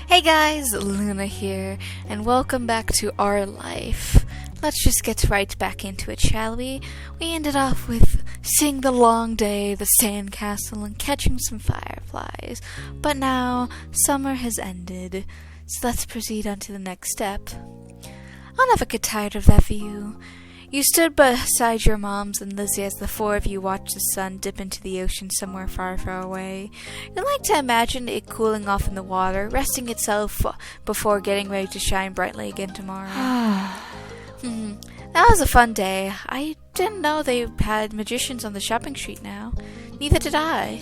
Hey guys, Luna here, and welcome back to our life. Let's just get right back into it, shall we? We ended off with seeing the long day, the sandcastle, and catching some fireflies. But now, summer has ended, so let's proceed on to the next step. I'll never get tired of that view. You stood beside your moms and Lizzie as the four of you watched the sun dip into the ocean somewhere far, far away. You like to imagine it cooling off in the water, resting itself before getting ready to shine brightly again tomorrow. That was a fun day. I didn't know they had magicians on the shopping street now. Neither did I.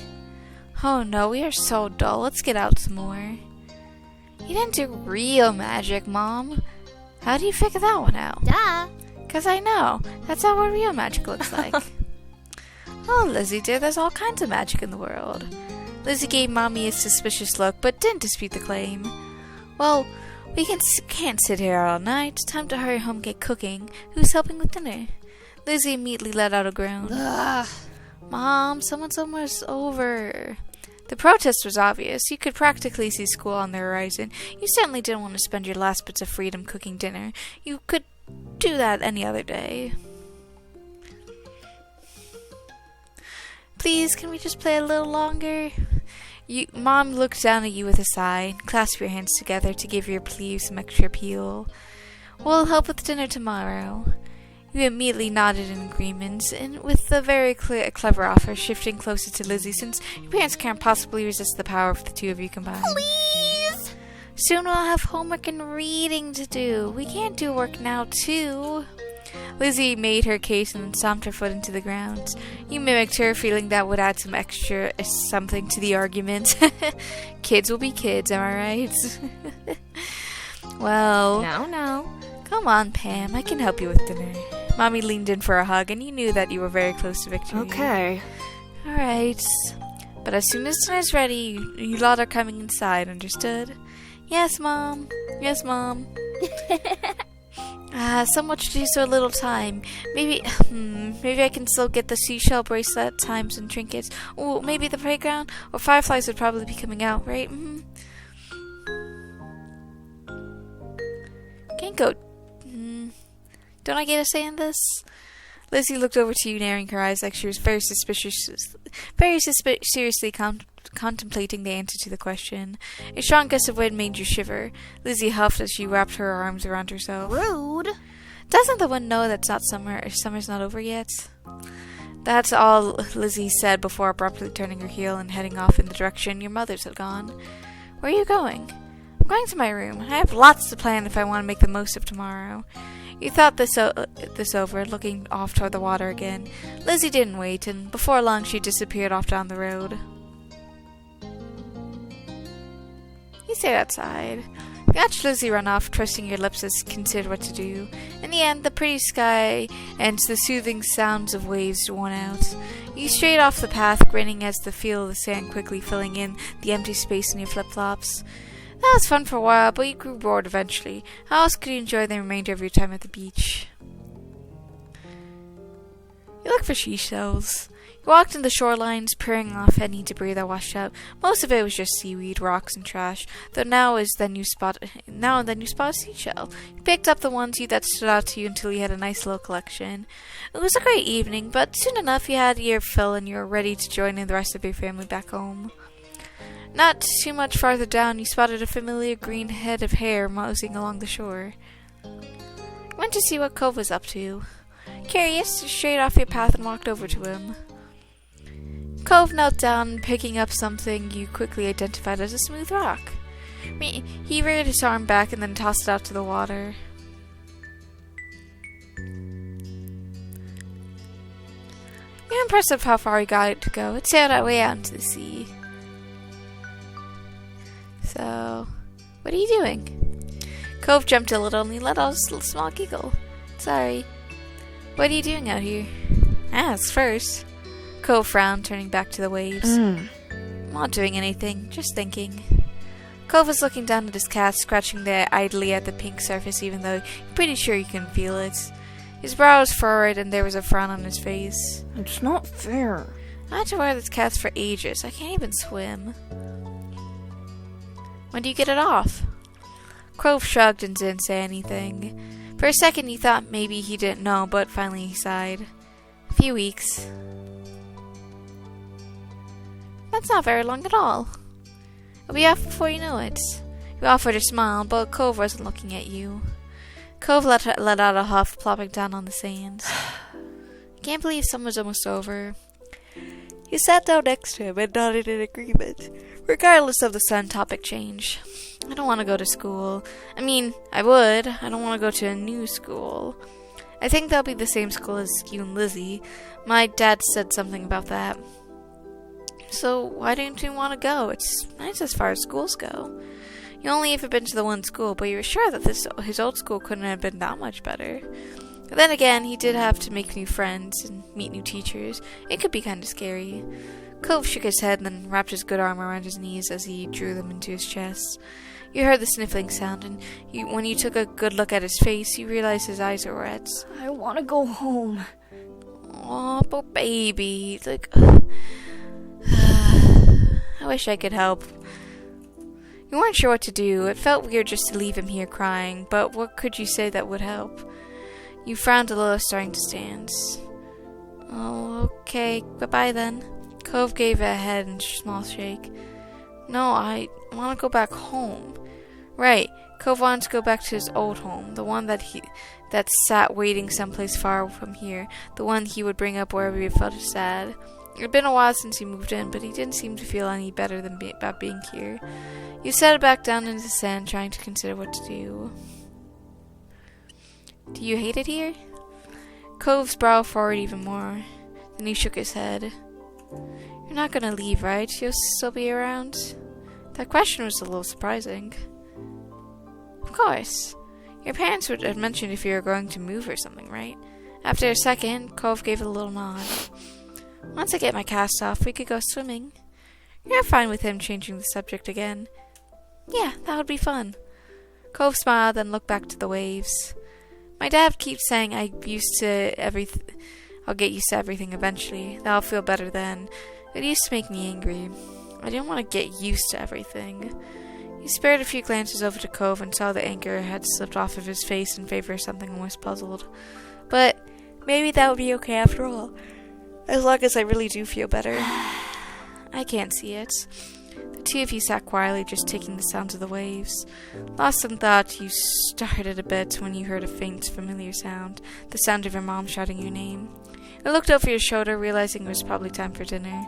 Oh no, we are so dull. Let's get out some more. You didn't do real magic, Mom. How do you figure that one out? Duh. 'Cause I know. That's not what real magic looks like. Oh, Lizzie dear, there's all kinds of magic in the world. Lizzie gave Mommy a suspicious look, but didn't dispute the claim. Well, we can't sit here all night. Time to hurry home and get cooking. Who's helping with dinner? Lizzie immediately let out a groan. Ugh. Mom, someone's almost over. The protest was obvious. You could practically see school on the horizon. You certainly didn't want to spend your last bits of freedom cooking dinner. You could do that any other day. Please, can we just play a little longer? Mom looked down at you with a sigh and clasped your hands together to give your plea some extra appeal. We'll help with dinner tomorrow. You immediately nodded in agreement, and with the very clever offer, shifting closer to Lizzie since your parents can't possibly resist the power of the two of you combined. Please. Soon we'll have homework and reading to do. We can't do work now, too. Lizzie made her case and stomped her foot into the ground. You mimicked her, feeling that would add some extra something to the argument. Kids will be kids, am I right? Well... No. Come on, Pam. I can help you with dinner. Mommy leaned in for a hug, and you knew that you were very close to victory. Okay. All right. But as soon as dinner's ready, you lot are coming inside, understood? Yes, Mom. Yes, Mom. So much to do, so little time. Maybe I can still get the seashell bracelet, times, and trinkets. Oh, maybe the playground? Or fireflies would probably be coming out, right? Can't go. Don't I get a say in this? Lizzie looked over to you, narrowing her eyes like she was very seriously contemplating the answer to the question. A strong gust of wind made you shiver. Lizzie huffed as she wrapped her arms around herself. Rude. Doesn't the wind know that's not summer, or summer's not over yet? That's all Lizzie said before abruptly turning her heel and heading off in the direction your mothers had gone. Where are you going? I'm going to my room. I have lots to plan if I want to make the most of tomorrow. You thought this over, looking off toward the water again. Lizzie didn't wait, and before long she disappeared off down the road. You stayed outside. You watched Lizzie run off, twisting your lips as you considered what to do. In the end, the pretty sky and the soothing sounds of waves won out. You strayed off the path, grinning as the feel of the sand quickly filling in the empty space in your flip-flops. That was fun for a while, but you grew bored eventually. How else could you enjoy the remainder of your time at the beach? You looked for seashells. You walked in the shorelines, peering off any debris that washed out. Most of it was just seaweed, rocks, and trash, though now and then you spot a seashell. You picked up the ones that stood out to you until you had a nice little collection. It was a great evening, but soon enough you had your fill and you were ready to join in the rest of your family back home. Not too much farther down, you spotted a familiar green head of hair moseying along the shore. You went to see what Cove was up to. Curious, you strayed off your path and walked over to him. Cove knelt down, picking up something you quickly identified as a smooth rock. He reared his arm back and then tossed it out to the water. You're impressed with how far he got it to go. It sailed way out into the sea. So, what are you doing? Cove jumped a little and he let out a small giggle. Sorry. What are you doing out here? Ask first. Cove frowned, turning back to the waves. I'm not doing anything, just thinking. Cove was looking down at his cat, scratching there idly at the pink surface even though you're pretty sure you can feel it. His brow was furrowed and there was a frown on his face. It's not fair. I had to wear this cat for ages. I can't even swim. When do you get it off? Cove shrugged and didn't say anything. For a second he thought maybe he didn't know, but finally he sighed. A few weeks. That's not very long at all. It'll be off before you know it. You offered a smile, but Cove wasn't looking at you. Cove let out a huff, plopping down on the sand. I can't believe summer's almost over. He sat down next to him and nodded in agreement, regardless of the sudden topic change. I don't want to go to school. I mean, I would. I don't want to go to a new school. I think they'll be the same school as you and Lizzie. My dad said something about that. So why don't you want to go? It's nice as far as schools go. You only ever been to the one school, but you were sure that his old school couldn't have been that much better. But then again, he did have to make new friends and meet new teachers. It could be kind of scary. Cove shook his head and then wrapped his good arm around his knees as he drew them into his chest. You heard the sniffling sound, and when you took a good look at his face, you realized his eyes were red. I want to go home. Aw, poor baby. Like, I wish I could help. You weren't sure what to do. It felt weird just to leave him here crying, but what could you say that would help? You frowned a little, starting to stand. Oh, okay. Bye-bye then. Cove gave a head and small shake. No, I want to go back home. Right. Cove wanted to go back to his old home, the one that sat waiting someplace far from here, the one he would bring up wherever he felt sad. It had been a while since he moved in, but he didn't seem to feel any better about being here. You settled back down into the sand, trying to consider what to do. Do you hate it here? Cove's brow furrowed even more. Then he shook his head. You're not gonna leave, right? You'll still be around? That question was a little surprising. Of course. Your parents would have mentioned if you were going to move or something, right? After a second, Cove gave a little nod. Once I get my cast off, we could go swimming. You're fine with him changing the subject again. Yeah, that would be fun. Cove smiled, then looked back to the waves. My dad keeps saying I'll get used to everything eventually. That'll feel better then. It used to make me angry. I didn't want to get used to everything. He spared a few glances over to Cove and saw the anger had slipped off of his face in favor of something almost puzzled. But maybe that would be okay after all. As long as I really do feel better. I can't see it. The two of you sat quietly, just taking the sounds of the waves. Lost in thought, you started a bit when you heard a faint, familiar sound, the sound of your mom shouting your name. You looked over your shoulder, realizing it was probably time for dinner.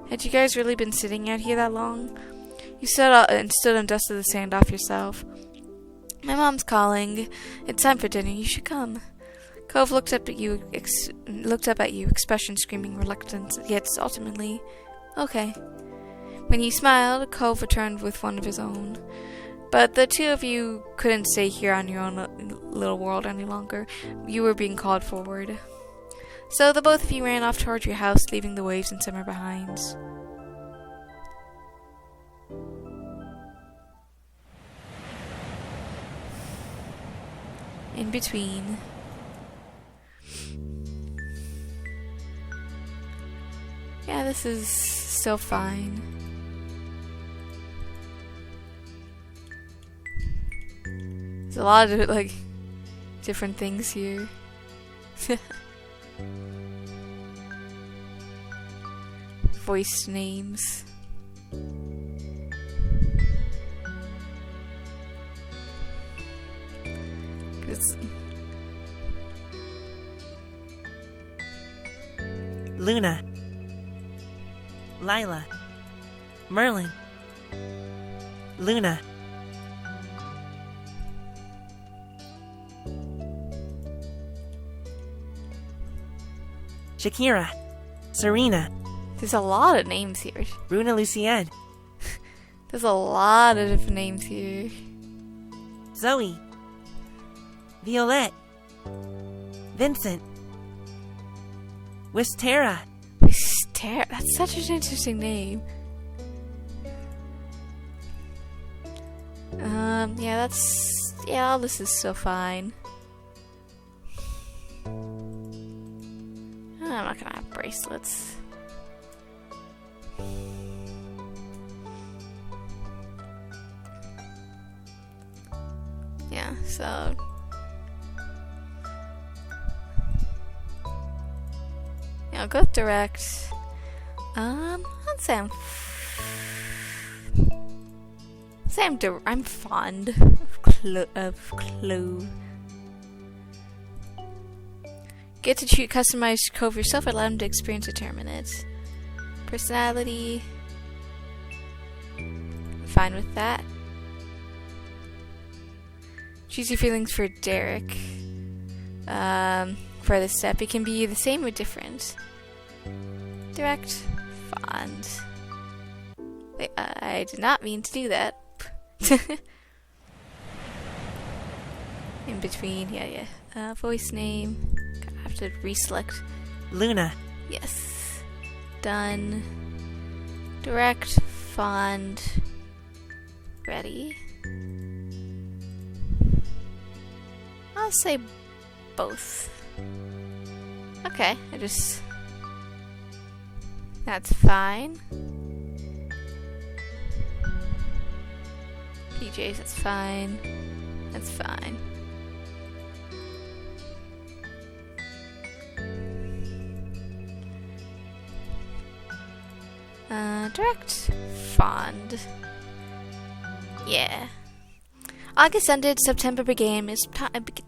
Had you guys really been sitting out here that long? You stood up and dusted the sand off yourself. My mom's calling. It's time for dinner. You should come. Cove looked up at you, expression screaming reluctance, yet ultimately, okay. When you smiled, Cove returned with one of his own. But the two of you couldn't stay here on your own little world any longer. You were being called forward. So the both of you ran off toward your house, leaving the waves and summer behind. In between. Yeah, this is still fine. There's a lot of, different things here. Voice names. Luna, Lila, Merlin, Luna, Shakira, Serena, There's a lot of names here. Runa Lucienne, There's a lot of different names here. Zoe, Violette, Vincent, Wistera. Wistera? That's such an interesting name. All this is still fine. I'm not gonna have bracelets. So yeah, I'll go direct. Let's say I'm fond of Clove. Get to customize Cove yourself. Allow him to experience a minutes. Personality. Fine with that. Choose your feelings for Derek. For this step, it can be the same or different. Direct. Fond. Wait, I did not mean to do that. In between, yeah. Voice name. Gotta have to reselect. Luna. Yes. Done. Direct. Fond. Ready. I'll say both. Okay, that's fine. PJs, that's fine. That's fine. Direct. Fond. Yeah. August ended, September began. It's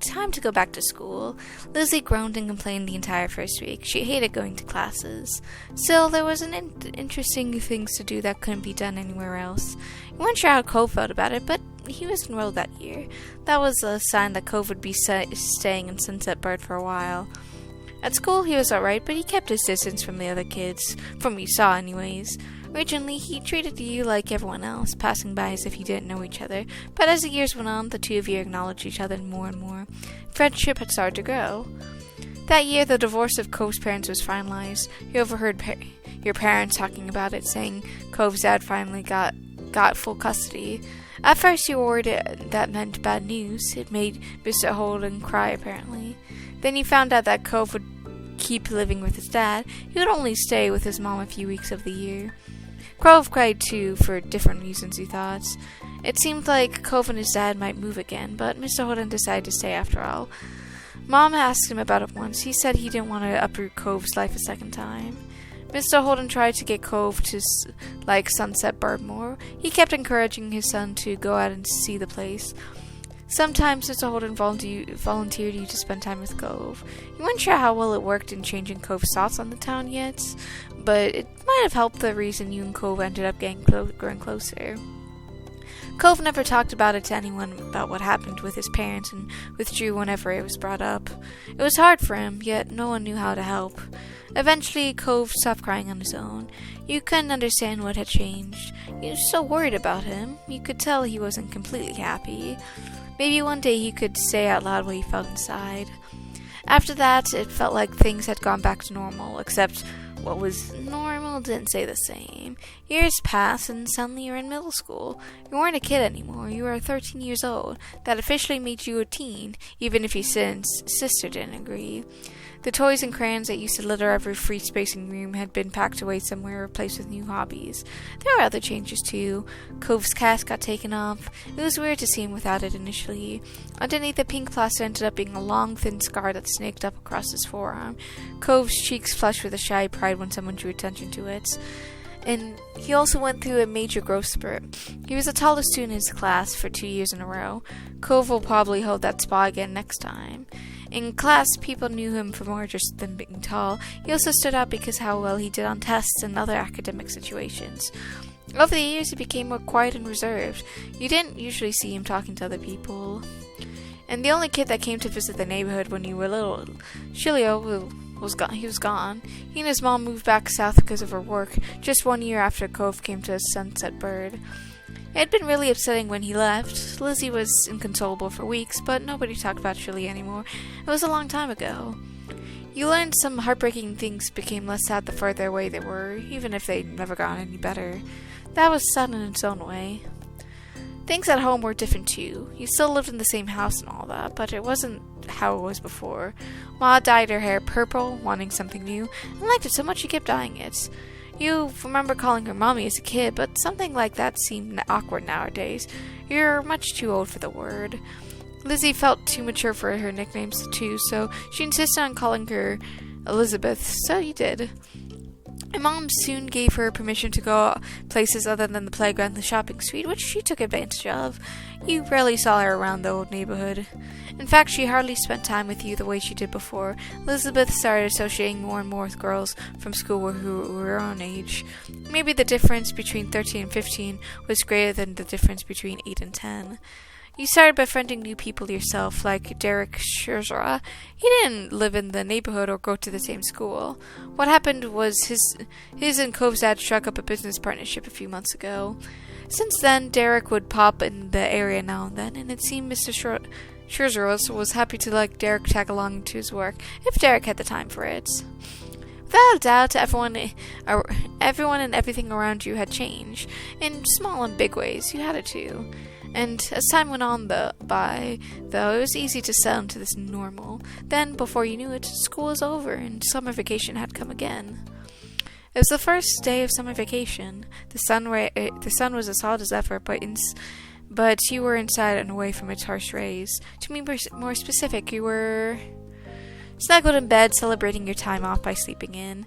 time to go back to school. Lizzie groaned and complained the entire first week. She hated going to classes. Still, there was interesting things to do that couldn't be done anywhere else. We weren't sure how Cove felt about it, but he was enrolled that year. That was a sign that Cove would be staying in Sunset Bird for a while. At school, he was alright, but he kept his distance from the other kids, from what you saw anyways. Originally, he treated you like everyone else, passing by as if you didn't know each other, but as the years went on, the two of you acknowledged each other more and more. Friendship had started to grow. That year, the divorce of Cove's parents was finalized. You overheard your parents talking about it, saying Cove's dad finally got full custody. At first, you were worried that meant bad news. It made Mr. Holden cry, apparently. Then you found out that Cove would keep living with his dad. He would only stay with his mom a few weeks of the year. Cove cried too, for different reasons, he thought. It seemed like Cove and his dad might move again, but Mr. Holden decided to stay after all. Mom asked him about it once. He said he didn't want to uproot Cove's life a second time. Mr. Holden tried to get Cove to like Sunset Bird more. He kept encouraging his son to go out and see the place. Sometimes Mr. Holden volunteered you to spend time with Cove. You weren't sure how well it worked in changing Cove's thoughts on the town yet, but it might have helped the reason you and Cove ended up growing closer. Cove never talked about it to anyone about what happened with his parents and withdrew whenever it was brought up. It was hard for him, yet no one knew how to help. Eventually, Cove stopped crying on his own. You couldn't understand what had changed. You were so worried about him. You could tell he wasn't completely happy. Maybe one day he could say out loud what he felt inside. After that, it felt like things had gone back to normal, except what was normal didn't stay the same. Years passed, and suddenly you're in middle school. You weren't a kid anymore. You were 13 years old. That officially made you a teen, even if your sister didn't agree. The toys and crayons that used to litter every free spacing room had been packed away somewhere, replaced with new hobbies. There were other changes too. Cove's cast got taken off. It was weird to see him without it initially. Underneath the pink plaster ended up being a long, thin scar that snaked up across his forearm. Cove's cheeks flushed with a shy pride when someone drew attention to it. And he also went through a major growth spurt. He was the tallest student in his class for 2 years in a row. Cove will probably hold that spot again next time. In class, people knew him for more just than being tall. He also stood out because how well he did on tests and other academic situations. Over the years, he became more quiet and reserved. You didn't usually see him talking to other people. And the only kid that came to visit the neighborhood when you were little, Shilio, he was gone. He and his mom moved back south because of her work, just 1 year after Cove came to Sunset Bird. It had been really upsetting when he left. Lizzie was inconsolable for weeks, but nobody talked about Shirley anymore. It was a long time ago. You learned some heartbreaking things became less sad the further away they were, even if they'd never gotten any better. That was sad in its own way. Things at home were different too. You still lived in the same house and all that, but it wasn't how it was before. Ma dyed her hair purple, wanting something new, and liked it so much she kept dyeing it. You remember calling her mommy as a kid, but something like that seemed awkward nowadays. You're much too old for the word. Lizzie felt too mature for her nicknames too, so she insisted on calling her Elizabeth, so you did. My mom soon gave her permission to go places other than the playground and the shopping suite, which she took advantage of. You rarely saw her around the old neighborhood. In fact, she hardly spent time with you the way she did before. Elizabeth started associating more and more with girls from school who were her own age. Maybe the difference between 13 and 15 was greater than the difference between 8 and 10. You started befriending new people yourself, like Derek Scherzer. He didn't live in the neighborhood or go to the same school. What happened was his and Cove's dad struck up a business partnership a few months ago. Since then, Derek would pop in the area now and then, and it seemed Mr. Scherzer was happy to let Derek tag along to his work, if Derek had the time for it. Without a doubt, everyone and everything around you had changed, in small and big ways. You had it too. And as time went on though, it was easy to settle into this normal. Then, before you knew it, school was over and summer vacation had come again. It was the first day of summer vacation. The sun was as hot as ever, but you were inside and away from its harsh rays. To be more specific, you were snuggled in bed, celebrating your time off by sleeping in.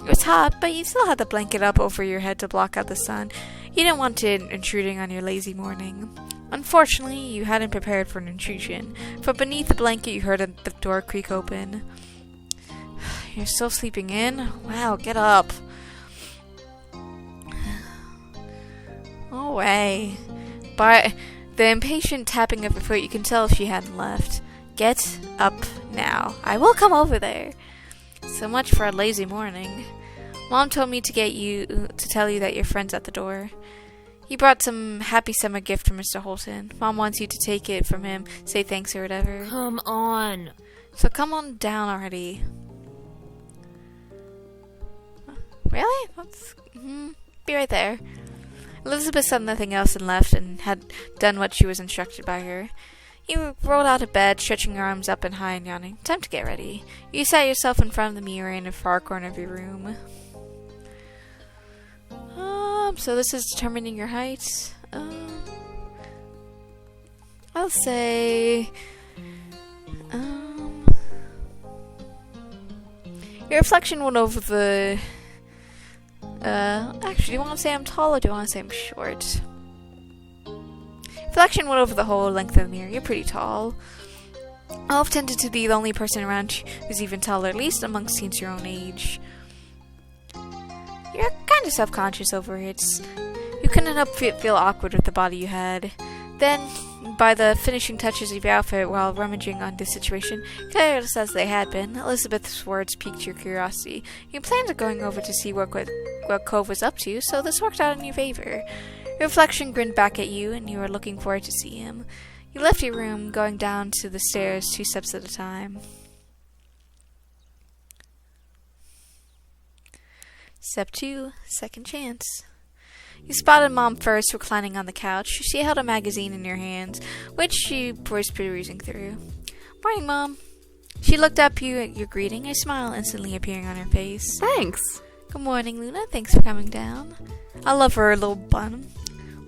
It was hot, but you still had the blanket up over your head to block out the sun. You didn't want it intruding on your lazy morning. Unfortunately, you hadn't prepared for an intrusion. From beneath the blanket, you heard the door creak open. You're still sleeping in? Wow, get up. No way. By the impatient tapping of her foot, you can tell she hadn't left. Get up now. I will come over there. So much for a lazy morning. Mom told me to tell you that your friend's at the door. He brought some happy summer gift from Mr. Holton. Mom wants you to take it from him, say thanks or whatever. Come on. So come on down already. Really? Be right there. Elizabeth said nothing else and left, and had done what she was instructed by her. You rolled out of bed, stretching your arms up and high and yawning. Time to get ready. You sat yourself in front of the mirror in a far corner of your room. So this is determining your height. I'll say... your reflection went over the... actually, do you want to say I'm tall or do you want to say I'm short? Reflection went over the whole length of the mirror. You're pretty tall. I've tended to be the only person around who's even taller, at least amongst teens your own age. You're kind of self-conscious over it. You couldn't help feel awkward with the body you had. Then, by the finishing touches of your outfit while rummaging on this situation, careless as they had been, Elizabeth's words piqued your curiosity. You planned on going over to see what Cove was up to, so this worked out in your favor. Your reflection grinned back at you, and you were looking forward to see him. You left your room, going down to the stairs 2 steps at a time. Step 2, second chance. You spotted Mom first, reclining on the couch. She held a magazine in your hands, which she was perusing through. Morning, Mom. She looked up you at your greeting, a smile instantly appearing on her face. Thanks. Good morning, Luna. Thanks for coming down. I love her little bun.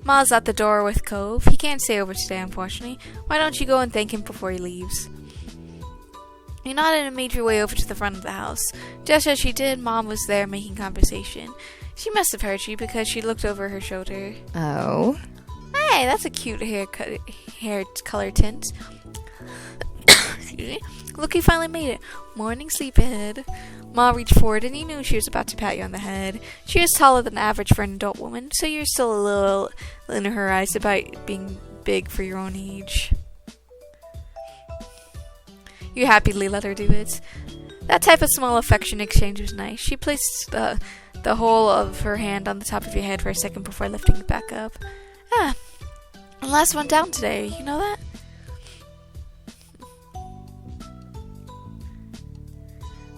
Ma's at the door with Cove. He can't stay over today, unfortunately. Why don't you go and thank him before he leaves? You nodded and made your way over to the front of the house. Just as she did, Mom was there making conversation. She must have heard you because she looked over her shoulder. Oh? Hey, that's a cute hair color tint. Excuse me. Look, you finally made it. Morning, sleepyhead. Ma reached forward and you knew she was about to pat you on the head. She was taller than average for an adult woman, so you're still a little in her eyes about being big for your own age. You happily let her do it. That type of small affection exchange was nice. She placed the whole of her hand on the top of your head for a second before lifting it back up. Ah, the last one down today, you know that?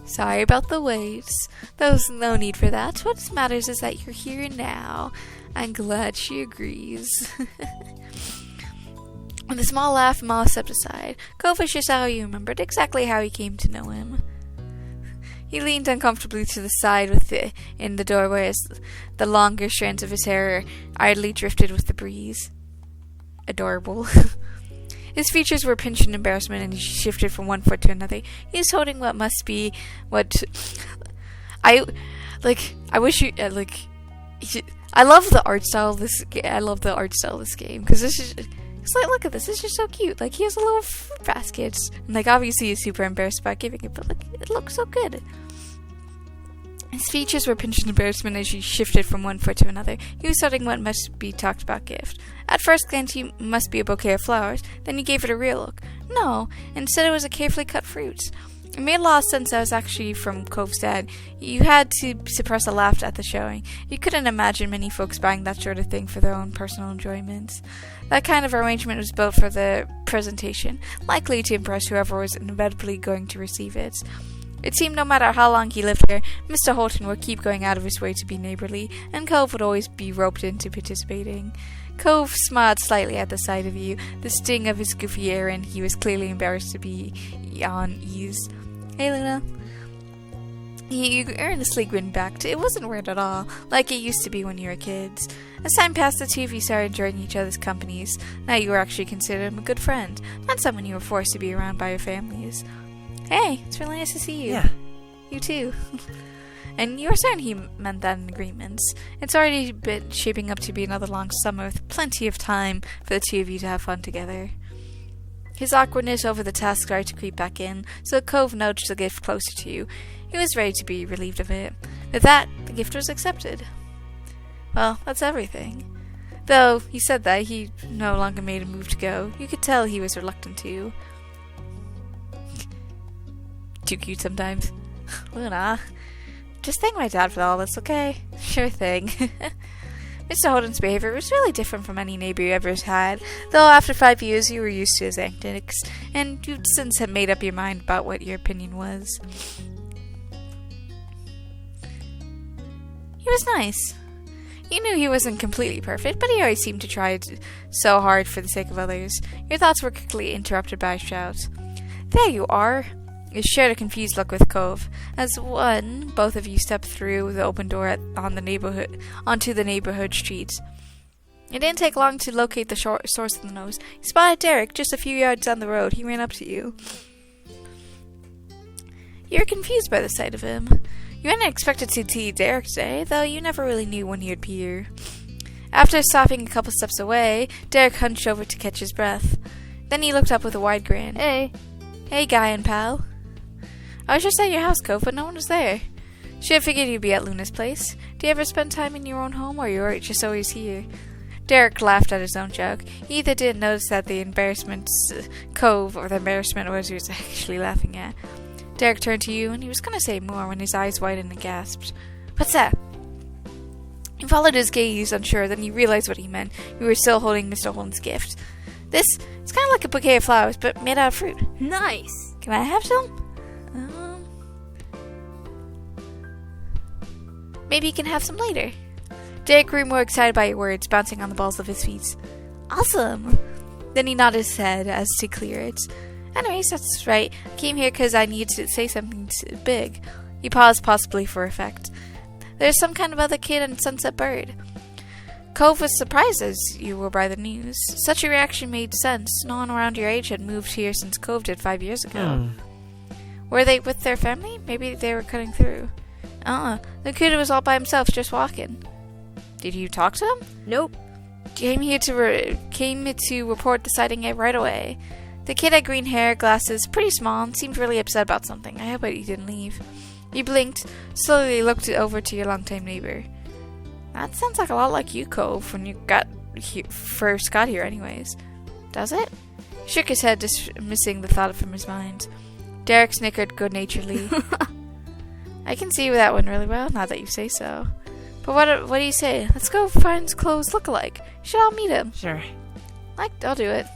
Sorry about the wait. There was no need for that. What matters is that you're here now. I'm glad she agrees. With a small laugh, Ma stepped aside. Cove was just how you remembered, exactly how you came to know him. He leaned uncomfortably to the side in the doorway as the longer strands of his hair idly drifted with the breeze. Adorable. His features were pinched in embarrassment, and he shifted from one foot to another. He was holding what must be what I like. I wish you like. I love the art style of this. I love the art style of this game because this is. It's like, look at this. It's just so cute. Like, he has a little fruit basket, and like obviously he's super embarrassed about giving it, but like it looks so good. His features were pinched in embarrassment as he shifted from one foot to another. He was holding what must be talked about gift. At first glance, he must be a bouquet of flowers. Then he gave it a real look. No, instead it was a carefully cut fruit. It made a lot of sense that it was actually from Cove's dad. You had to suppress a laugh at the showing. You couldn't imagine many folks buying that sort of thing for their own personal enjoyment. That kind of arrangement was built for the presentation, likely to impress whoever was inevitably going to receive it. It seemed no matter how long he lived here, Mr. Holton would keep going out of his way to be neighborly, and Cove would always be roped into participating. Cove smiled slightly at the sight of you, the sting of his goofy errand. He was clearly embarrassed to be on ease. Hey, Luna. He earnestly grinned back. It wasn't weird at all, like it used to be when you were kids. As time passed, the two of you started enjoying each other's companies. Now you were actually considered him a good friend, not someone you were forced to be around by your families. Hey, it's really nice to see you. Yeah. You too. And you were certain he meant that in agreements. It's already been shaping up to be another long summer with plenty of time for the two of you to have fun together. His awkwardness over the task started to creep back in, so Cove nudged the gift closer to you. He was ready to be relieved of it. With that, the gift was accepted. Well, that's everything. Though he said that, he no longer made a move to go. You could tell he was reluctant to. Too cute sometimes. Luna, just thank my dad for all this, okay? Sure thing. Mr. Holden's behavior was really different from any neighbor you ever had, though after 5 years you were used to his antics, and you'd since had made up your mind about what your opinion was. He was nice. You knew he wasn't completely perfect, but he always seemed to try so hard for the sake of others. Your thoughts were quickly interrupted by a shout. There you are! You shared a confused look with Cove. As both of you stepped through the open door onto the neighborhood street. It didn't take long to locate the source of the noise. You spotted Derek just a few yards down the road. He ran up to you. You were confused by the sight of him. You hadn't expected to see Derek today, though you never really knew when he'd appear. After stopping a couple steps away, Derek hunched over to catch his breath. Then he looked up with a wide grin. Hey. Hey, guy and pal. I was just at your house, Cove, but no one was there. Should have figured you'd be at Luna's place. Do you ever spend time in your own home, or you're just always here? Derek laughed at his own joke. He either didn't notice that the embarrassment Cove, or the embarrassment was he was actually laughing at. Derek turned to you, and he was going to say more when his eyes widened and gasped. What's that? He followed his gaze, unsure, then he realized what he meant. You were still holding Mr. Holden's gift. It's kind of like a bouquet of flowers, but made out of fruit. Nice. Can I have some? Maybe you can have some later. Derek grew more excited by your words, bouncing on the balls of his feet. Awesome! Then he nodded his head as to clear it. Anyways, that's right. I came here because I needed to say something big. He paused, possibly for effect. There's some kind of other kid in Sunset Bird. Cove was surprised as you were by the news. Such a reaction made sense. No one around your age had moved here since Cove did 5 years ago. Were they with their family? Maybe they were cutting through. The kid was all by himself, just walking. Did you talk to him? Nope. Came to report the sighting right away. The kid had green hair, glasses, pretty small, and seemed really upset about something. I hope he didn't leave. You blinked, slowly looked over to your longtime neighbor. That sounds like a lot like you, Cove, when you first got here anyways. Does it? He shook his head, dismissing the thought from his mind. Derek snickered good-naturedly. I can see that one really well, now that you say so. But what do you say? Let's go find Clove's look-alike. You should all meet him. Sure. I'll do it.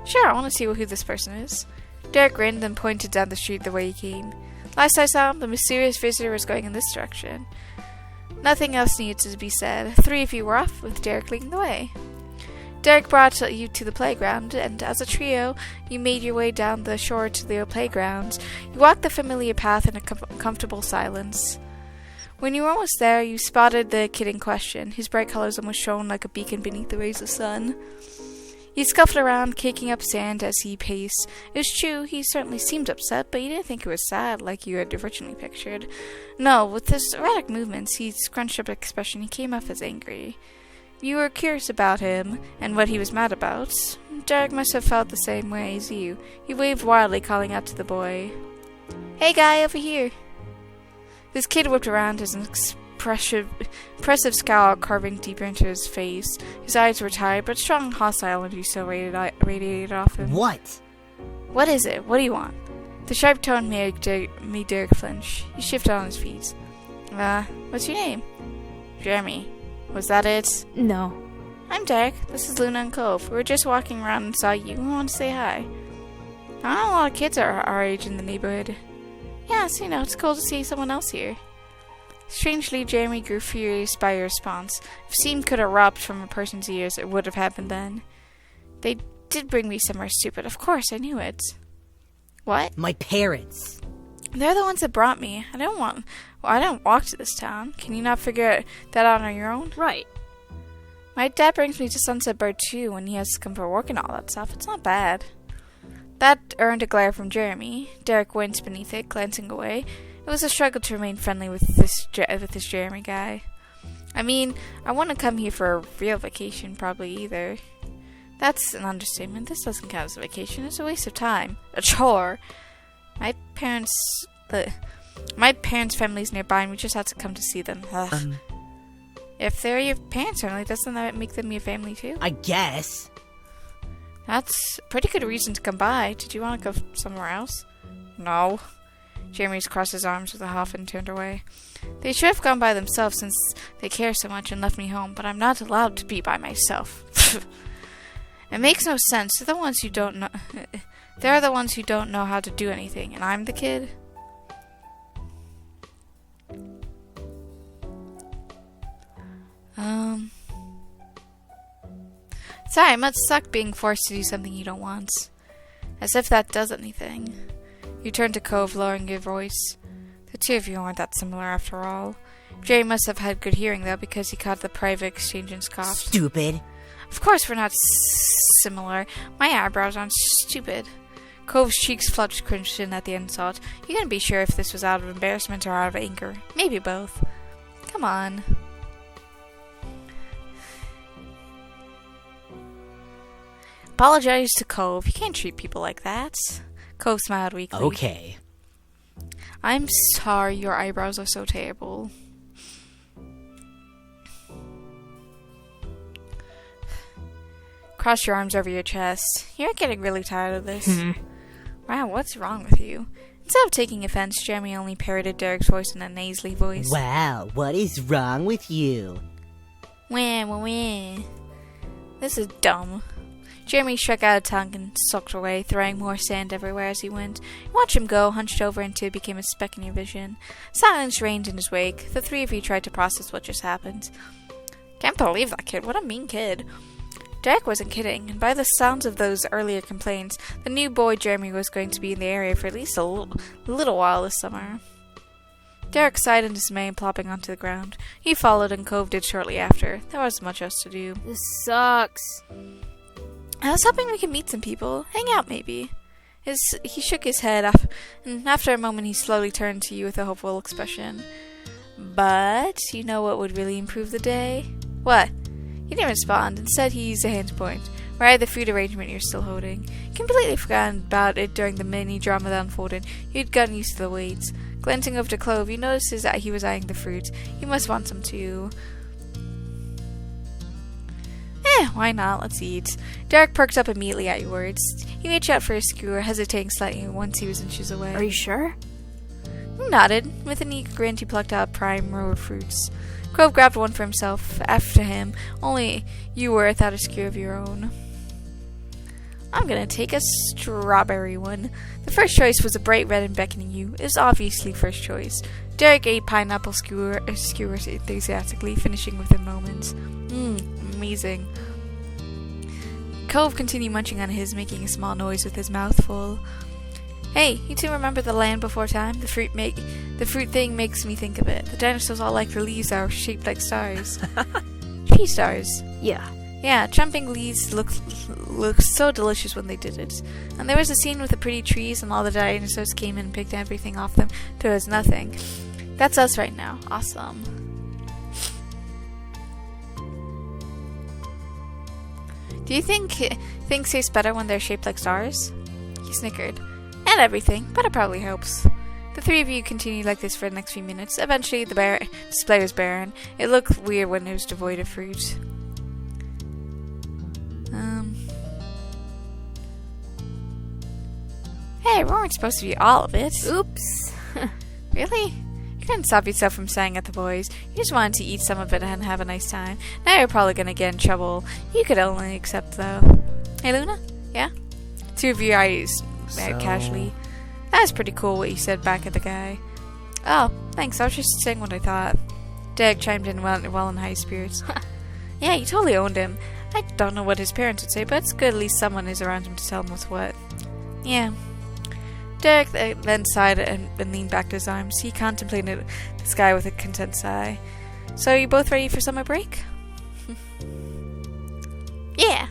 Sure, I want to see who this person is. Derek grinned and pointed down the street the way he came. Last I saw him, the mysterious visitor was going in this direction. Nothing else needed to be said. 3 of you were off, with Derek leading the way. Derek brought you to the playground, and as a trio, you made your way down the shore to the playground. You walked the familiar path in a comfortable silence. When you were almost there, you spotted the kid in question. His bright colors almost shone like a beacon beneath the rays of the sun. He scuffled around, kicking up sand as he paced. It was true, he certainly seemed upset, but you didn't think it was sad like you had originally pictured. No, with his erratic movements, his scrunched up expression, he came off as angry. You were curious about him, and what he was mad about. Derek must have felt the same way as you. He waved wildly, calling out to the boy. Hey guy, over here! This kid whipped around, his impressive scowl carving deeper into his face. His eyes were tired, but strong and hostile energy still radiated off him. What? What is it? What do you want? The sharp tone made Derek flinch. He shifted on his feet. What's your name? Jeremy. Was that it? No. I'm Derek. This is Luna and Cove. We were just walking around and saw you. We wanted to say hi. Not a lot of kids are our age in the neighborhood. Yes, it's cool to see someone else here. Strangely, Jeremy grew furious by your response. If steam could erupt from a person's ears, it would have happened then. They did bring me somewhere stupid. Of course, I knew it. What? My parents. They're the ones that brought me. I didn't walk to this town. Can you not figure that out on your own? Right. My dad brings me to Sunset Bar too when he has to come for work and all that stuff. It's not bad. That earned a glare from Jeremy. Derek winced beneath it, glancing away. It was a struggle to remain friendly with this Jeremy guy. I wouldn't come here for a real vacation, probably, either. That's an understatement. This doesn't count as a vacation. It's a waste of time. A chore. My parents' family's nearby, and we just had to come to see them. Ugh. If they're your parents' family, doesn't that make them your family, too? I guess. That's a pretty good reason to come by. Did you want to go somewhere else? No. Jeremy crossed his arms with a huff and turned away. They should have gone by themselves since they care so much and left me home, but I'm not allowed to be by myself. It makes no sense. They're the ones who don't know. They're the ones who don't know how to do anything, and I'm the kid. Sorry, it must suck being forced to do something you don't want. As if that does anything. You turned to Cove, lowering your voice. The two of you aren't that similar after all. Jay must have had good hearing, though, because he caught the private exchange and scoffed. Stupid. Of course we're not similar. My eyebrows aren't stupid. Cove's cheeks flushed crimson at the insult. You couldn't be sure if this was out of embarrassment or out of anger. Maybe both. Come on. Apologize to Cove. You can't treat people like that. Cove smiled weakly. Okay. I'm sorry your eyebrows are so terrible. Cross your arms over your chest. You're getting really tired of this. Wow, what's wrong with you? Instead of taking offense, Jeremy only parroted Derek's voice in a nasally voice. Wow, what is wrong with you? Wah, wah, wah. This is dumb. Jeremy struck out a tongue and sulked away, throwing more sand everywhere as he went. You watched him go, hunched over until it became a speck in your vision. Silence reigned in his wake. The three of you tried to process what just happened. Can't believe that kid. What a mean kid. Derek wasn't kidding, and by the sounds of those earlier complaints, the new boy Jeremy was going to be in the area for at least a little while this summer. Derek sighed in dismay and plopping onto the ground. He followed, and Cove did shortly after. There wasn't much else to do. This sucks. I was hoping we could meet some people. Hang out, maybe. He shook his head up, and after a moment he slowly turned to you with a hopeful expression. But, you know what would really improve the day? What? He didn't respond. Instead, he used a hand to point, right at the food arrangement you're still holding. Completely forgotten about it during the mini-drama that unfolded. You'd gotten used to the weights. Glancing over to Clove, you noticed that he was eyeing the fruit. He must want some too. Why not? Let's eat. Derek perked up immediately at your words. He reached out for his skewer, hesitating slightly once he was inches away. Are you sure? He nodded. With an eager grin, he plucked out a prime row of fruits. Cove grabbed one for himself. After him, only you were without a skewer of your own. I'm gonna take a strawberry one. The first choice was a bright red and beckoning you. It was obviously first choice. Derek ate pineapple skewers enthusiastically, finishing within moments. Amazing. Cove continued munching on his, making a small noise with his mouth full. Hey, you two remember the land before time? The fruit thing makes me think of it. The dinosaurs all like the leaves that are shaped like stars. Tree stars. Yeah. Yeah, jumping leaves looked so delicious when they did it. And there was a scene with the pretty trees and all the dinosaurs came in and picked everything off them till there was nothing. That's us right now. Awesome. Do you think things taste better when they're shaped like stars? He snickered. And everything, but it probably helps. The three of you continued like this for the next few minutes. Eventually, the display was barren. It looked weird when it was devoid of fruit. Hey, we weren't supposed to be all of it. Oops. Really? You couldn't stop yourself from saying at the boys. You just wanted to eat some of it and have a nice time. Now you're probably gonna get in trouble. You could only accept, though. Hey, Luna? Yeah? Two of your eyes casually. That's pretty cool what you said back at the guy. Oh, thanks. I was just saying what I thought. Derek chimed in well in high spirits. Yeah, you totally owned him. I don't know what his parents would say, but it's good at least someone is around him to tell him what's what. Yeah. Derek then sighed and leaned back to his arms. He contemplated the sky with a content sigh. So are you both ready for summer break? Yeah.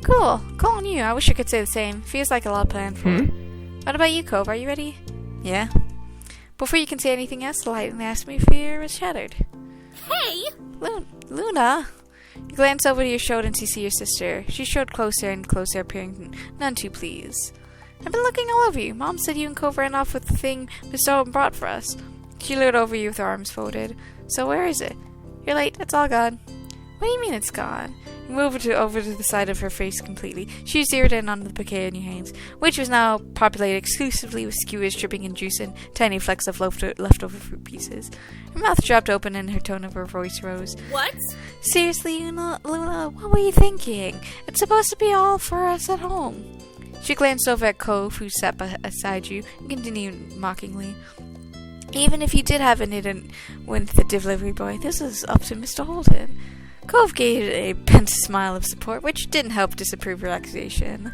Cool. Cool on you. I wish I could say the same. Feels like a lot planned for. What about you, Cove? Are you ready? Yeah. Before you can say anything else, the light in the atmosphere was shattered. Hey! Luna! You glance over to your shoulder and you see your sister. She strode closer and closer, appearing none too pleased. I've been looking all over you. Mom said you and Cove ran off with the thing Mr. Holden brought for us. She leered over you with her arms folded. So where is it? You're late. It's all gone. What do you mean it's gone? You moved over to the side of her face completely. She zeroed in on the bouquet in your hands, which was now populated exclusively with skewers dripping in juice and tiny flecks of leftover fruit pieces. Her mouth dropped open and her tone of her voice rose. What? Seriously, Luna, what were you thinking? It's supposed to be all for us at home. She glanced over at Cove, who sat beside you, and continued mockingly. Even if you did have an in with the delivery boy, this is up to Mr. Holden. Cove gave a bent smile of support, which didn't help disapprove her accusation.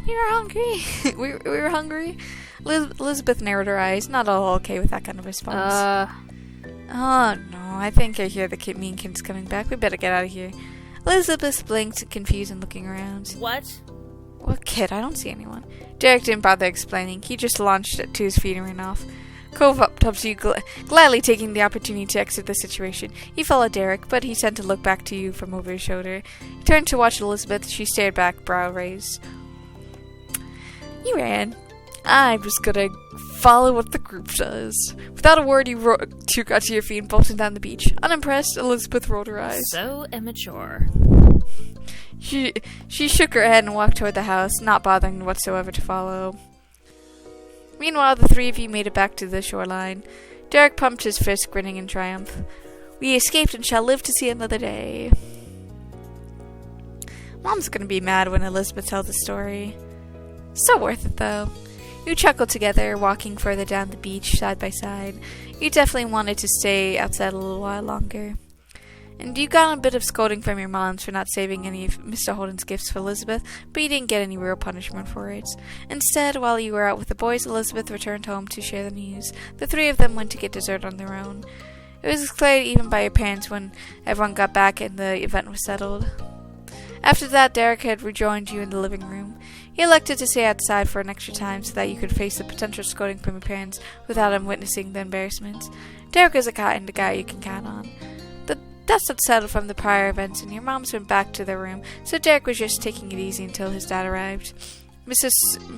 We were hungry. we were hungry. Elizabeth narrowed her eyes, not all okay with that kind of response. Oh no, I think I hear the mean kid's coming back. We better get out of here. Elizabeth blinked, confused and looking around. What? What kid? I don't see anyone. Derek didn't bother explaining. He just launched to his feet and ran off. Cove up to you, gladly taking the opportunity to exit the situation. He followed Derek, but he sent a look back to you from over his shoulder. He turned to watch Elizabeth. She stared back, brow raised. You ran. I was gonna follow what the group does. Without a word, you got to your feet and bolted down the beach. Unimpressed, Elizabeth rolled her eyes. So immature. She shook her head and walked toward the house, not bothering whatsoever to follow. Meanwhile, the three of you made it back to the shoreline. Derek pumped his fist, grinning in triumph. We escaped and shall live to see another day. Mom's gonna be mad when Elizabeth tells the story. So worth it, though. You chuckled together, walking further down the beach, side by side. You definitely wanted to stay outside a little while longer. And you got a bit of scolding from your moms for not saving any of Mr. Holden's gifts for Elizabeth, but you didn't get any real punishment for it. Instead, while you were out with the boys, Elizabeth returned home to share the news. The three of them went to get dessert on their own. It was declared even by your parents when everyone got back and the event was settled. After that, Derek had rejoined you in the living room. He elected to stay outside for an extra time so that you could face the potential scolding from your parents without him witnessing the embarrassment. Derek is a kind of guy you can count on. The dust had settled from the prior events and your moms went back to their room, so Derek was just taking it easy until his dad arrived. Mrs.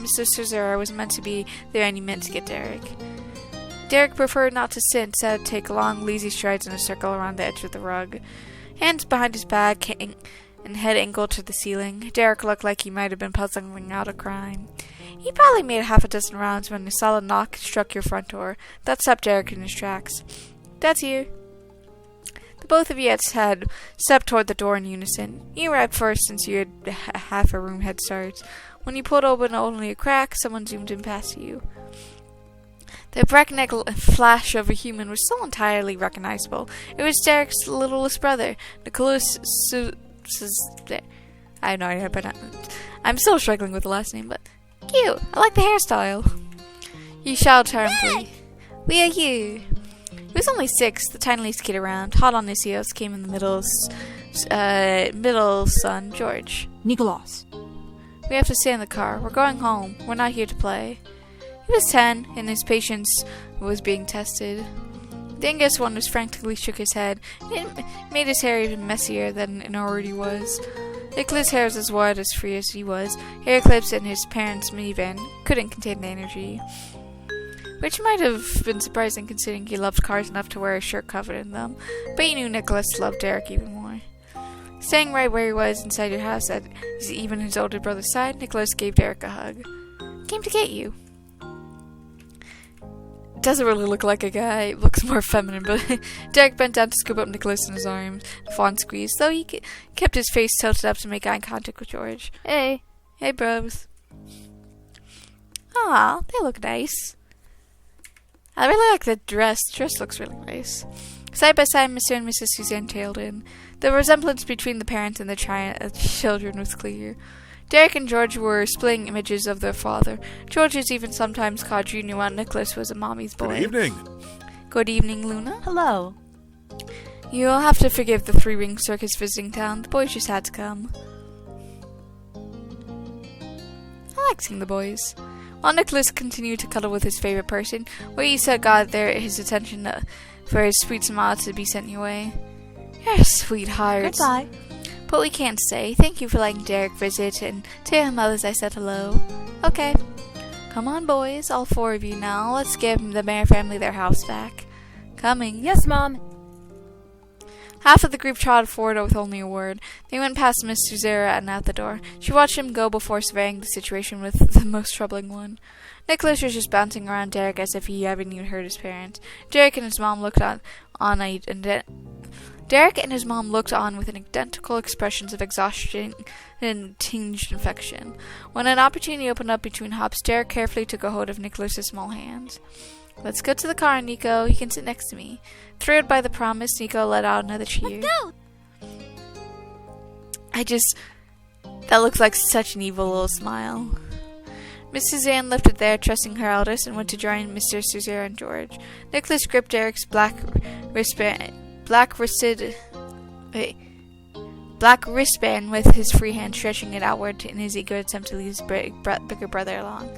Cesar was meant to be there and he meant to get Derek. Derek preferred not to sit, instead take long, lazy strides in a circle around the edge of the rug. Hands behind his back and head angled to the ceiling, Derek looked like he might have been puzzling out a crime. He probably made half a dozen rounds when a solid knock struck your front door. That stopped Derek in his tracks. Dad's here. The both of you had stepped toward the door in unison. You arrived first since you had half a room head start. When you pulled open only a crack, someone zoomed in past you. The breakneck flash of a human was still entirely recognizable. It was Derek's littlest brother, Nicholas I have no idea, but I'm still struggling with the last name, but cute. I like the hairstyle. You shouted triumphantly. We are you. He was only 6, the tiniest kid around. Hot on his heels came in the middle son, George. Nicholas. We have to stay in the car. We're going home. We're not here to play. He was 10, and his patience was being tested. The youngest one was frantically shook his head. It made his hair even messier than it already was. Nicholas' hair was as wide as free as he was. Hair clips in his parents' minivan couldn't contain the energy. Which might have been surprising considering he loved cars enough to wear a shirt covered in them. But he knew Nicholas loved Derek even more. Staying right where he was inside your house at even his older brother's side, Nicholas gave Derek a hug. Came to get you. Doesn't really look like a guy. It looks more feminine, but Derek bent down to scoop up Nicholas in his arms. A fond squeeze, though he kept his face tilted up to make eye contact with George. Hey. Hey, bros. Aw, they look nice. I really like the dress. The dress looks really nice. Side by side, Mr. and Mrs. Suzanne tailed in. The resemblance between the parents and the children was clear. Derek and George were splitting images of their father. George was even sometimes called Junior while Nicholas was a mommy's boy. Good evening. Good evening, Luna. Hello. You'll have to forgive the three-ring circus visiting town. The boys just had to come. I like seeing the boys. While Nicholas continued to cuddle with his favorite person, Louisa got his attention for his sweet smile to be sent your way. You're sweethearts. Goodbye. But we can't stay. Thank you for letting Derek visit, and tell him others I said hello. Okay. Come on, boys, all 4 of you now. Let's give the Mayer family their house back. Coming. Yes, Mom. Half of the group trotted forward with only a word. They went past Miss Suzera and out the door. She watched him go before surveying the situation with the most troubling one. Nicholas was just bouncing around Derek as if he hadn't even heard his parents. Derek and his mom looked on with identical expressions of exhaustion and tinged affection. When an opportunity opened up between hops, Derek carefully took a hold of Nicholas's small hands. Let's go to the car, Nico. You can sit next to me. Thrilled by the promise, Nico let out another cheer. Let's go. That looks like such an evil little smile. Miss Suzanne lifted there, trusting her eldest, and went to join Mr. Suzerain and George. Nicholas gripped Derek's black wristband with his free hand, stretching it outward in his eager attempt to lead his bigger brother along.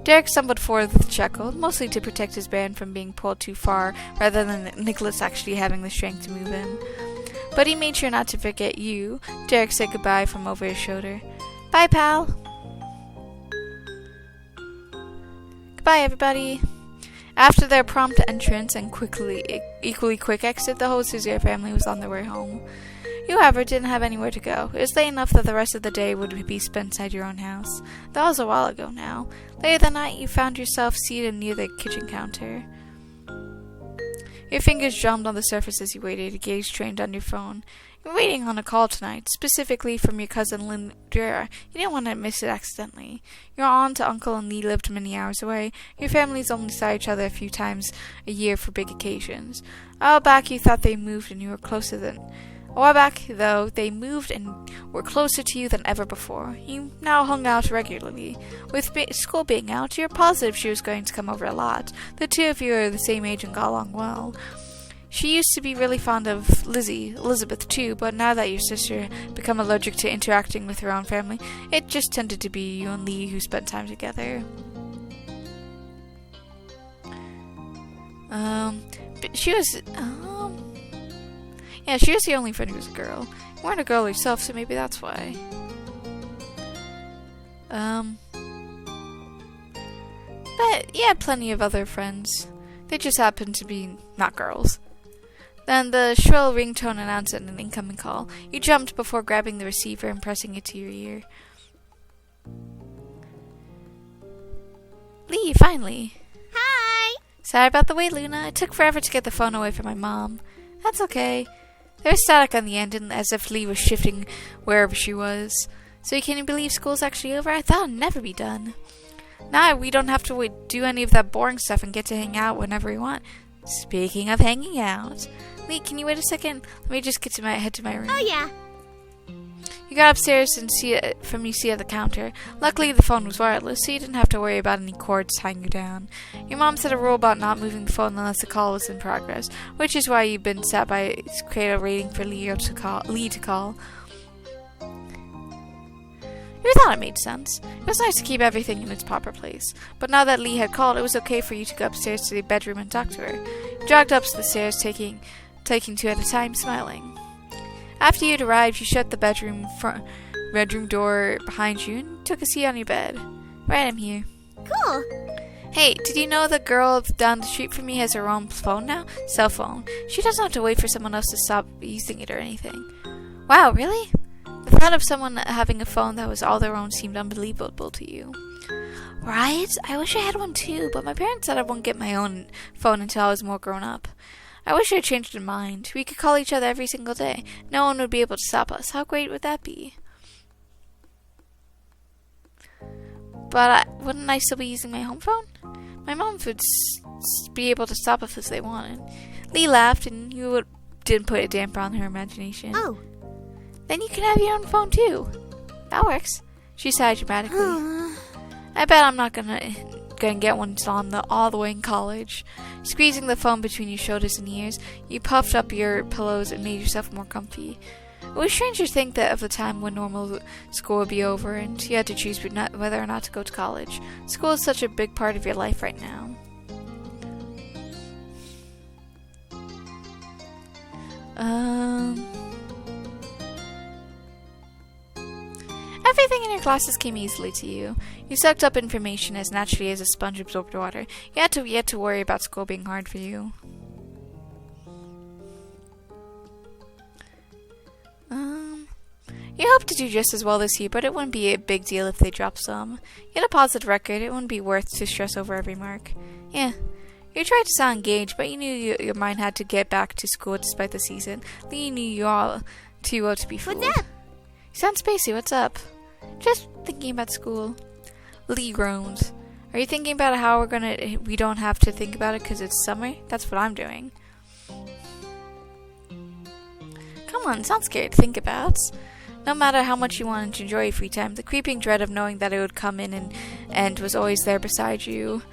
Derek stumbled forward with a chuckle, mostly to protect his band from being pulled too far, rather than Nicholas actually having the strength to move him. But he made sure not to forget you. Derek said goodbye from over his shoulder. Bye, pal. Goodbye, everybody. After their prompt entrance and equally quick exit, the whole Suzerain family was on their way home. You, however, didn't have anywhere to go. It was late enough that the rest of the day would be spent inside your own house. That was a while ago now. Later that night, you found yourself seated near the kitchen counter. Your fingers drummed on the surface as you waited, gaze trained on your phone. You're waiting on a call tonight, specifically from your cousin Linda. You didn't want to miss it accidentally. Your aunt, uncle, and Lee lived many hours away. Your families only saw each other a few times a year for big occasions. A while back, you thought they moved and you were closer than... A while back, though, they moved and were closer to you than ever before. You now hung out regularly. With school being out, you're positive she was going to come over a lot. The two of you are the same age and got along well. She used to be really fond of Elizabeth too, but now that your sister had become allergic to interacting with her own family, it just tended to be you and Lee who spent time together. But she was the only friend who was a girl. You weren't a girl yourself, so maybe that's why. But you had plenty of other friends. They just happened to be not girls. Then the shrill ringtone announced an incoming call. You jumped before grabbing the receiver and pressing it to your ear. Lee, finally. Hi. Sorry about the wait, Luna. It took forever to get the phone away from my mom. That's okay. There was static on the end, and as if Lee was shifting wherever she was. So can you believe school's actually over? I thought it'd never be done. Now we don't have to do any of that boring stuff and get to hang out whenever we want. Speaking of hanging out, Lee, can you wait a second? Let me just head to my room. Oh, yeah. You got upstairs and see it from your seat at the counter. Luckily, the phone was wireless, so you didn't have to worry about any cords tying you down. Your mom set a rule about not moving the phone unless the call was in progress, which is why you've been sat by its cradle waiting for Lee to call. You thought it made sense. It was nice to keep everything in its proper place. But now that Lee had called, it was okay for you to go upstairs to the bedroom and talk to her. You jogged up the stairs, taking two at a time, smiling. After you'd arrived, you shut the bedroom door behind you and took a seat on your bed. Right, I'm here. Cool. Hey, did you know the girl down the street from me has her own phone now? Cell phone. She doesn't have to wait for someone else to stop using it or anything. Wow, really? The thought of someone having a phone that was all their own seemed unbelievable to you. Right? I wish I had one too, but my parents said I wouldn't get my own phone until I was more grown up. I wish I had changed my mind. We could call each other every single day. No one would be able to stop us. How great would that be? But wouldn't I still be using my home phone? My mom would be able to stop us if they wanted. Lee laughed, and you didn't put a damper on her imagination. Oh. Then you can have your own phone too. That works. She sighed dramatically. I bet I'm not gonna get one until I'm all the way in college. Squeezing the phone between your shoulders and ears, you puffed up your pillows and made yourself more comfy. It was strange to think that of the time when normal school would be over and you had to choose whether or not to go to college. School is such a big part of your life right now. Everything in your classes came easily to you. You sucked up information as naturally as a sponge absorbed water. You had to worry about school being hard for you. You hope to do just as well this year, but it wouldn't be a big deal if they dropped some. You had a positive record. It wouldn't be worth to stress over every mark. Yeah. You tried to sound engaged, but you knew your mind had to get back to school despite the season. Lee knew you all too well to be fooled. What's up? You sound spacey. What's up? Just thinking about school. Lee groaned. Are you thinking about how we don't have to think about it because it's summer? That's what I'm doing. Come on, sounds scary to think about. No matter how much you wanted to enjoy your free time, the creeping dread of knowing that it would come in and was always there beside you.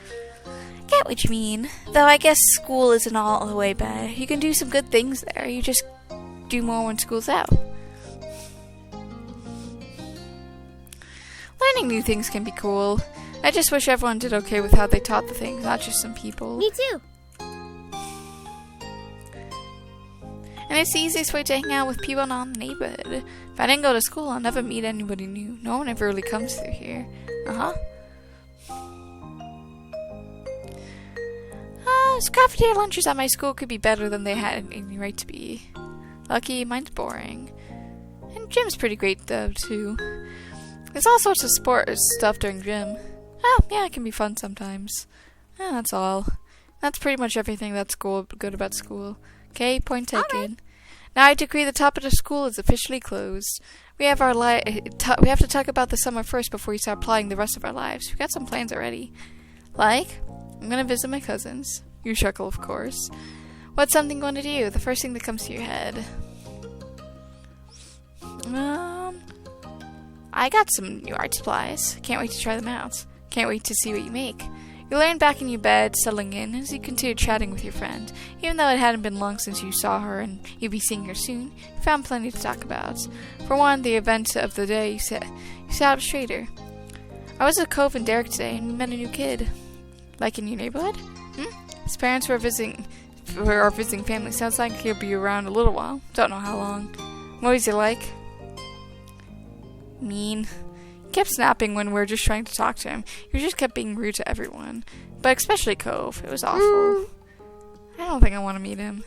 Get what you mean. Though I guess school isn't all the way bad. You can do some good things there. You just do more when school's out. Learning new things can be cool. I just wish everyone did okay with how they taught the things, not just some people. Me too. And it's the easiest way to hang out with people not in the neighborhood. If I didn't go to school, I'll never meet anybody new. No one ever really comes through here. Cafeteria lunches at my school could be better than they had any right to be. Lucky, mine's boring. And gym's pretty great though, too. There's all sorts of sport stuff during gym. Oh, yeah, it can be fun sometimes. That's all. That's pretty much everything that's good about school. Okay, point taken. Right. Now I decree the top of the school is officially closed. We have we have to talk about the summer first before we start applying the rest of our lives. We've got some plans already. Like, I'm gonna visit my cousins. You chuckle, of course. What's something going to do? The first thing that comes to your head. I got some new art supplies. Can't wait to try them out. Can't wait to see what you make. You learn back in your bed, settling in, as you continue chatting with your friend. Even though it hadn't been long since you saw her and you'd be seeing her soon, you found plenty to talk about. For one, the event of the day, you sat up straighter. I was at Cove and Derek today, and we met a new kid. Like in your neighborhood? His parents were visiting family. Sounds like he'll be around a little while. Don't know how long. What was he like? Mean. He kept snapping when we were just trying to talk to him. He just kept being rude to everyone. But especially Cove. It was awful. I don't think I want to meet him.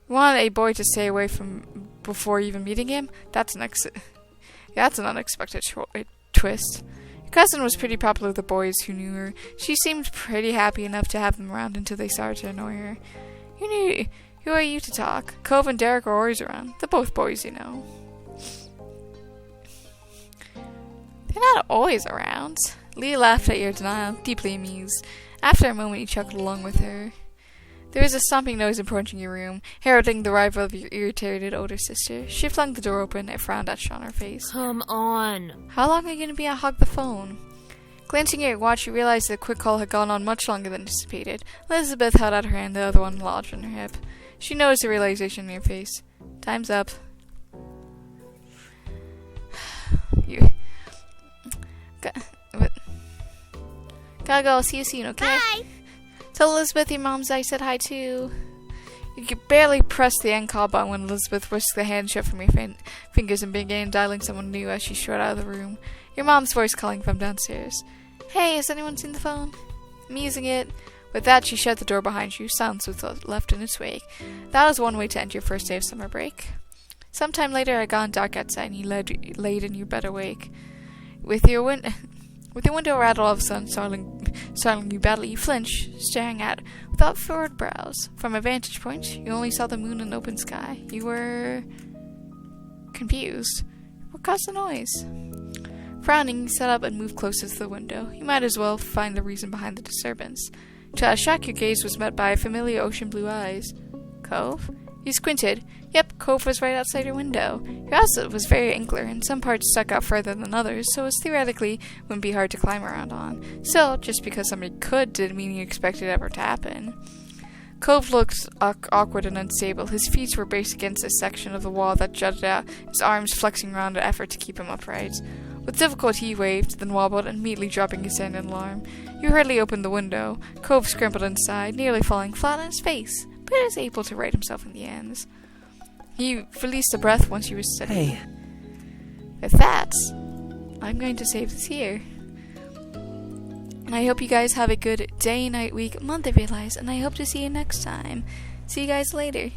You want a boy to stay away from before even meeting him? That's an unexpected twist. Your cousin was pretty popular with the boys who knew her. She seemed pretty happy enough to have them around until they started to annoy her. Who are you to talk? Cove and Derek are always around. They're both boys, you know. They're not always around. Lee laughed at your denial, deeply amused. After a moment, he chuckled along with her. There was a stomping noise approaching your room, heralding the arrival of your irritated older sister. She flung the door open, a frown etched on her face. Come on. How long are you going to be at Hog the Phone? Glancing at your watch, you realized the quick call had gone on much longer than anticipated. Elizabeth held out her hand, the other one lodged on her hip. She noticed the realization in your face. Time's up. You... Gotta go, I'll see you soon, okay? Bye. Tell Elizabeth your mom's I said hi too. You could barely press the end call button when Elizabeth whisked the hand shut from your fingers and began dialing someone new as she strode out of the room. Your mom's voice calling from downstairs. Hey, has anyone seen the phone? I'm using it. With that, she shut the door behind you. Silence was left in its wake. That was one way to end your first day of summer break. Sometime later, it got dark outside, and you laid in your bed awake. With your window rattle all of a sudden startling you badly, you flinched, staring at without furrowed brows. From a vantage point, you only saw the moon and open sky. You were confused. What caused the noise? Frowning, you sat up and moved closer to the window. You might as well find the reason behind the disturbance. To shock, your gaze was met by familiar ocean blue eyes. Cove? You squinted. Yep, Cove was right outside your window. Your house was very angular, and some parts stuck out further than others, so it theoretically wouldn't be hard to climb around on. Still, just because somebody could didn't mean you expected it ever to happen. Cove looked awkward and unstable. His feet were braced against a section of the wall that jutted out, his arms flexing around in an effort to keep him upright. With difficulty he waved, then wobbled, immediately dropping his hand in alarm. You hurriedly opened the window. Cove scrambled inside, nearly falling flat on his face, but he was able to right himself in the end. He released a breath once he was steady. Hey. With that, I'm going to save this here. And I hope you guys have a good day, night, week, month of your lives, and I hope to see you next time. See you guys later.